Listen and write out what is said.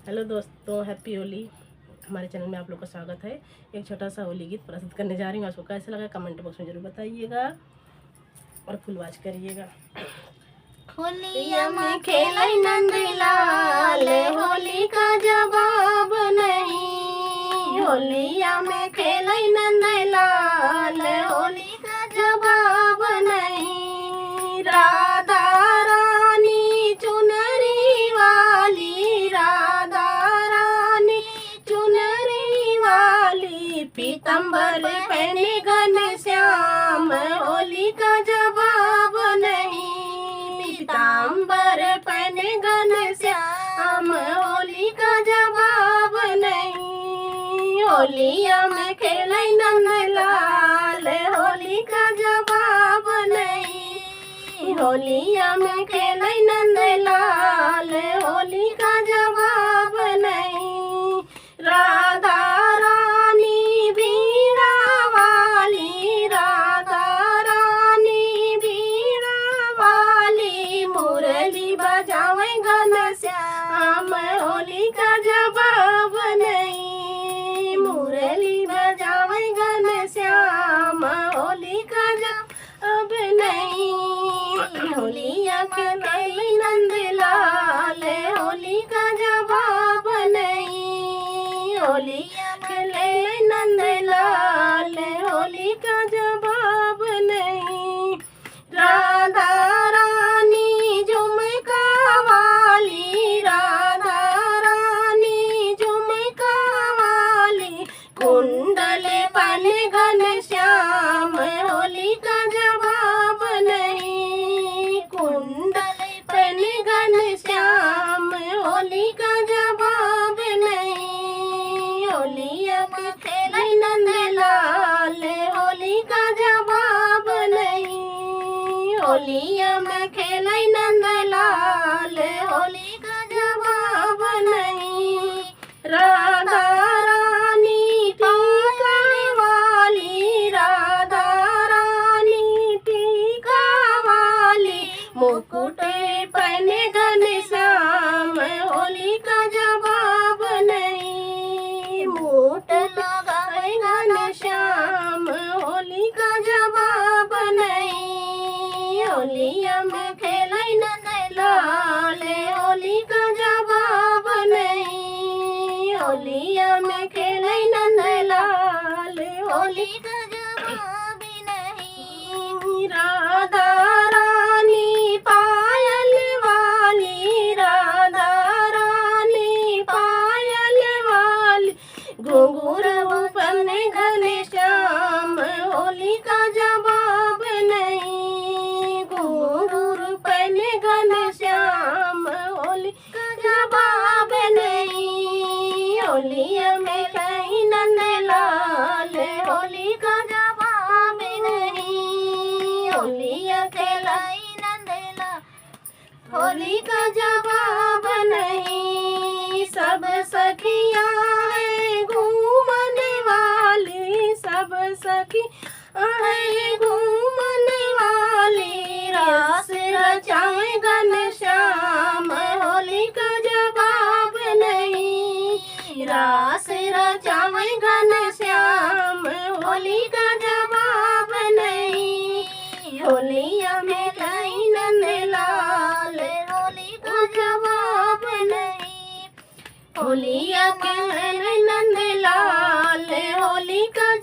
Hello दोस्तों, happy Holi. हमारे channel में आप लोग का स्वागत है। एक छोटा सा होली गीत प्रस्तुत करने जा रही हूँ। आपको कैसा लगा कमेंट बॉक्स में जरूर बताइएगा और फुल वॉच करिएगा। होलिया में खेलै नंदलाल, होली का जवाब नहीं। होलिया में खेलै नंदलाल, होली का जवाब नहीं। राधा रानी चुनरी वाली, राधा रानी चुनरी वाली, पीतम्बर पहने घनश्याम, होली का जवाब नहीं। पीताम्बर पहने घनश्याम, होली का जवाब नहीं। होलिया में खेलै नंदलाल, होली का जवाब नहीं। होलिया में खेलै नंदलाल, होली का जवाब नहीं। राधा रानी बीड़ा वाली, राधा रानी बीड़ा वाली, मुरली बजावे घनश्याम, होली का जवाब नहीं। मुरली बजावे घनश्याम, होली का जवाब नहीं। होलिया खेलै नंदलाल, होली का जवाब नहीं। होलिया खेलै नंदलाल, होली का जवाब नहीं। राधा रानी झुमका वाली, राधा रानी झुमका वाली, कुंडल पहने घनश्याम, होली का जवाब नहीं। कुंडल पहने घनश्याम, होली का जवाब नहीं। होलिया में खेलै नंदलाल, होली का जवाब नहीं। होलिया में खेलै नंदलाल, होली का जवाब नहीं। राधा रानी टीका वाली, राधा रानी टीका वाली, मुकुट पहने घनश्याम, होली का जवाब नहीं। मुकुट लगाए घनश्याम, होली का जवाब नहीं। होलिया में खेलै नंदलाल, होली का जवाब नहीं। होलिया में खेलै नंदलाल, होली का जवाब नहीं। राधा रानी पायल वाली, राधा रानी पायल वाली, घुंघरू पहने घनश्याम, होली का जवाब नहीं। घुंघरू पहने घनश्याम, होली का जवाब नहीं। होलिया में खेलै नंदलाल, होली का जवाब नहीं। होलिया खेलै नंदलाल, होली का जवाब नहीं। सब सखियां हैं घूमने वाली, सब सखियां हैं घूमने वाली, रास रचाए घनश्याम, होली का जवाब नहीं। रास रचाए घनश्याम, होली का जवाब नहीं। होलिया में खेलै नंदलाल, होली का जवाब नहीं। होलिया खेलै नंदलाल, होली का